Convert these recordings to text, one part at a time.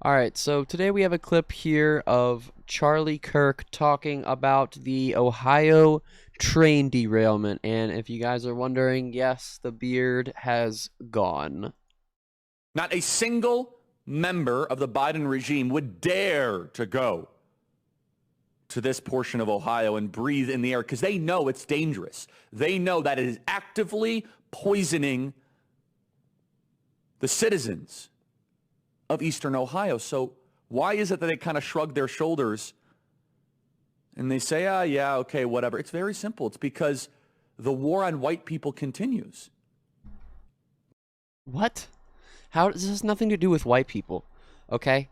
All right, so today we have a clip here of Charlie Kirk talking about the Ohio train derailment. And if you guys are wondering, yes, the beard has gone. Not a single member of the Biden regime would dare to go to this portion of Ohio and breathe in the air because they know it's dangerous. They know that it is actively poisoning the citizens of Eastern Ohio. So why is it that they kind of shrug their shoulders and they say, yeah, okay, whatever? It's very simple. It's because the war on white people continues. What? How this has nothing to do with white people, okay?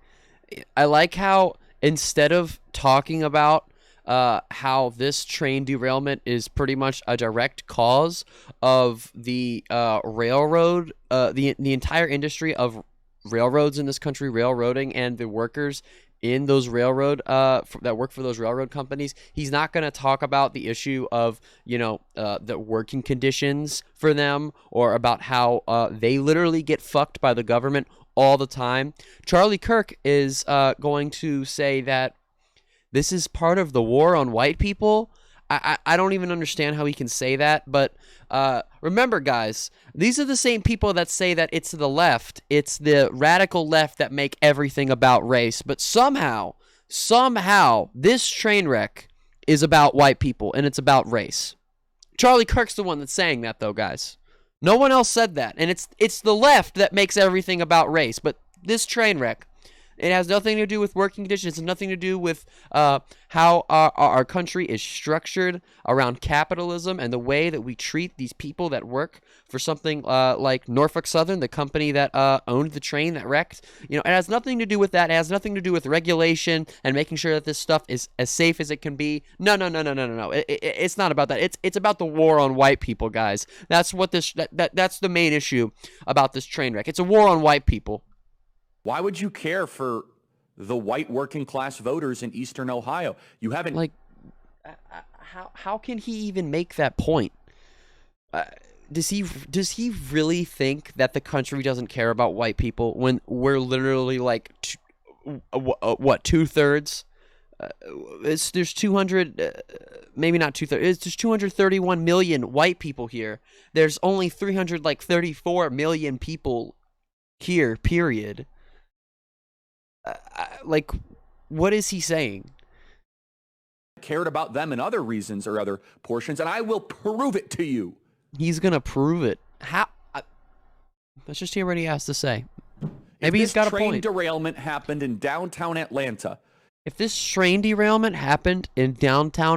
I like how instead of talking about how this train derailment is pretty much a direct cause of the railroad, the entire industry of railroads in this country, railroading, and the workers in those railroad that work for those railroad companies. He's not going to talk about the issue of the working conditions for them, or about how they literally get fucked by the government all the time. Charlie Kirk is going to say that this is part of the war on white people. I don't even understand how he can say that, but remember, guys, these are the same people that say that it's the left, it's the radical left that make everything about race, but somehow, this train wreck is about white people, and it's about race. Charlie Kirk's the one that's saying that, though, guys. No one else said that, and it's the left that makes everything about race, but this train wreck, it has nothing to do with working conditions. It's nothing to do with how our country is structured around capitalism and the way that we treat these people that work for something like Norfolk Southern, the company that owned the train that wrecked. It has nothing to do with that. It has nothing to do with regulation and making sure that this stuff is as safe as it can be. No. It's not about that. It's about the war on white people, guys. That's what that's the main issue about this train wreck. It's a war on white people. Why would you care for the white working class voters in Eastern Ohio? You haven't how can he even make that point? Does he really think that the country doesn't care about white people when we're literally like what 2/3? There's 200, maybe not 2/3. There's 231 million white people here. There's only 334 million people here. Period. What is he saying? Cared about them in other reasons or other portions, and I will prove it to you. He's gonna prove it. How? Let's just hear what he has to say. Maybe he's got a point. If this train derailment happened in downtown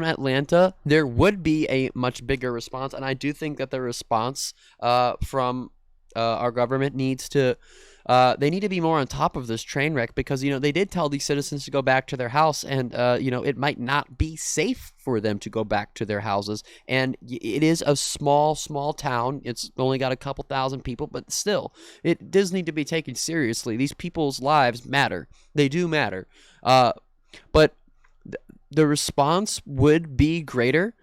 Atlanta, there would be a much bigger response, and I do think that the response from our government needs to. They need to be more on top of this train wreck because, they did tell these citizens to go back to their house, and, it might not be safe for them to go back to their houses. And it is a small town. It's only got a couple thousand people, but still, it does need to be taken seriously. These people's lives matter. They do matter. But the response would be greater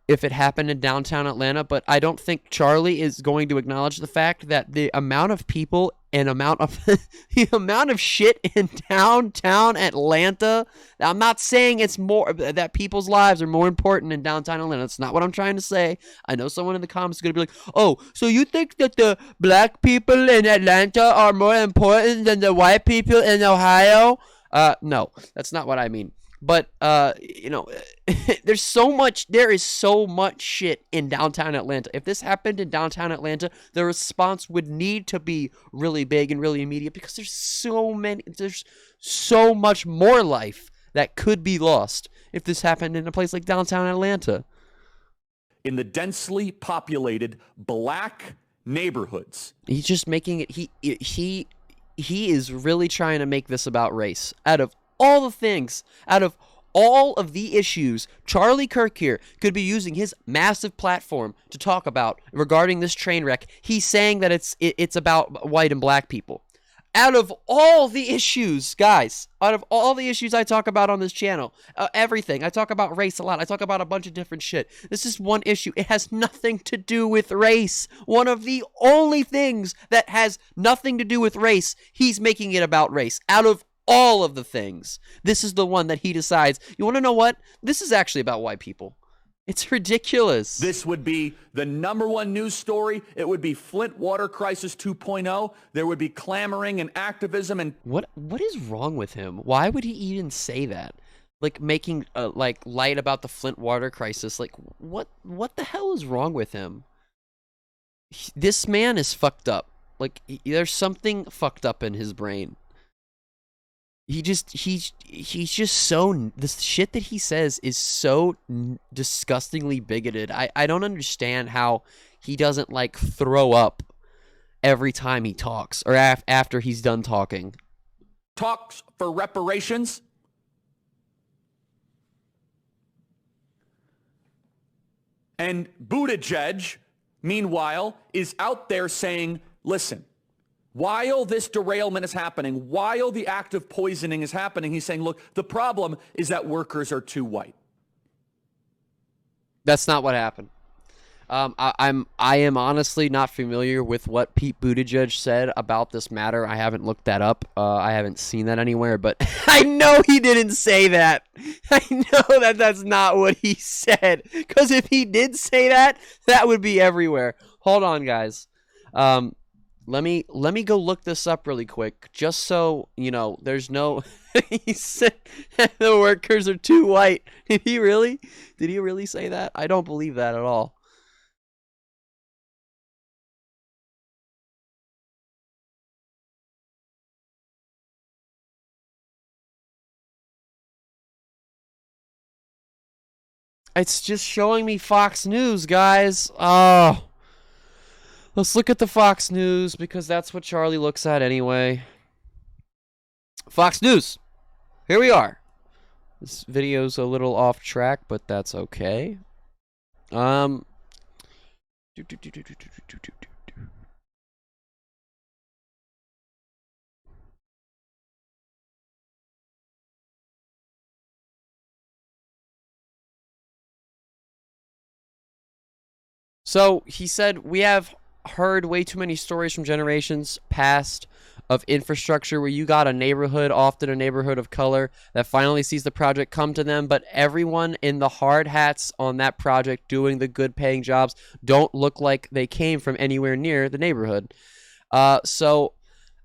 if it happened in downtown Atlanta, but I don't think Charlie is going to acknowledge the fact that the amount of people and the amount of shit in downtown Atlanta. I'm not saying it's more that people's lives are more important in downtown Atlanta. That's not what I'm trying to say. I know someone in the comments is going to be like, "Oh, so you think that the black people in Atlanta are more important than the white people in Ohio?" No, that's not what I mean. But there is so much shit in downtown Atlanta. If this happened in downtown Atlanta, the response would need to be really big and really immediate because there's so much more life that could be lost if this happened in a place like downtown Atlanta. In the densely populated black neighborhoods. He's just making it he is really trying to make this about race. Out of all of the issues, Charlie Kirk here could be using his massive platform to talk about regarding this train wreck. He's saying that it's about white and black people. Out of all the issues, guys, out of all the issues I talk about on this channel, everything, I talk about race a lot. I talk about a bunch of different shit. This is one issue. It has nothing to do with race. One of the only things that has nothing to do with race, he's making it about race. Out of all of the things, this is the one that he decides, you want to know what? This is actually about white people. It's ridiculous. This would be the #1 news story. It would be Flint water crisis 2.0. There would be clamoring and activism and What is wrong with him? Why would he even say that? Like making like light about the Flint water crisis. Like what the hell is wrong with him? This man is fucked up. Like there's something fucked up in his brain. He's just so, the shit that he says is so disgustingly bigoted. I don't understand how he doesn't like throw up every time he talks or after he's done talking. talks for reparations. And Buttigieg, meanwhile, is out there saying, listen, while this derailment is happening, while the act of poisoning is happening, he's saying, look, the problem is that workers are too white. That's not what happened. I am honestly not familiar with what Pete Buttigieg said about this matter. I haven't looked that up. I haven't seen that anywhere, but I know he didn't say that. I know that that's not what he said. Because if he did say that, that would be everywhere. Hold on, guys. Let me go look this up really quick, just so you know. There's no. He said the workers are too white. Did he really? Did he really say that? I don't believe that at all. It's just showing me Fox News, guys. Oh. Let's look at the Fox News, because that's what Charlie looks at anyway. Fox News. Here we are. This video's a little off track, but that's okay. So he said, we have heard way too many stories from generations past of infrastructure where you got a neighborhood, often a neighborhood of color, that finally sees the project come to them, but everyone in the hard hats on that project doing the good paying jobs don't look like they came from anywhere near the neighborhood. So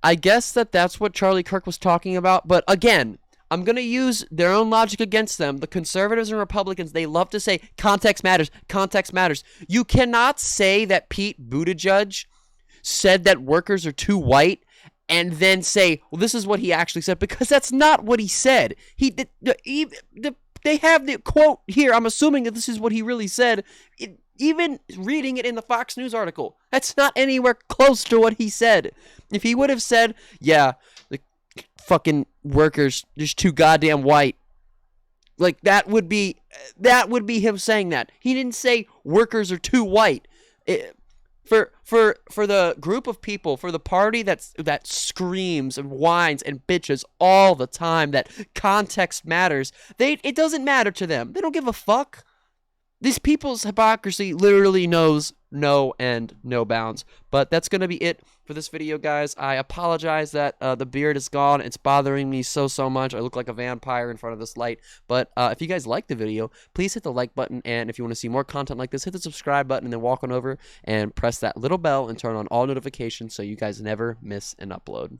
I guess that's what Charlie Kirk was talking about, but again, I'm going to use their own logic against them. The conservatives and Republicans, they love to say context matters, context matters. You cannot say that Pete Buttigieg said that workers are too white and then say, well, this is what he actually said, because that's not what he said. They have the quote here. I'm assuming that this is what he really said. Even reading it in the Fox News article, that's not anywhere close to what he said. If he would have said, yeah, the fucking workers just too goddamn white, like that would be him saying that. He didn't say workers are too white. For the group of people, for the party that screams and whines and bitches all the time that context matters, it doesn't matter to them. They don't give a fuck. These people's hypocrisy literally knows no end, no bounds. But that's going to be it for this video, guys. I apologize that the beard is gone. It's bothering me so much. I look like a vampire in front of this light. But if you guys like the video, please hit the like button. And if you want to see more content like this, hit the subscribe button and then walk on over and press that little bell and turn on all notifications so you guys never miss an upload.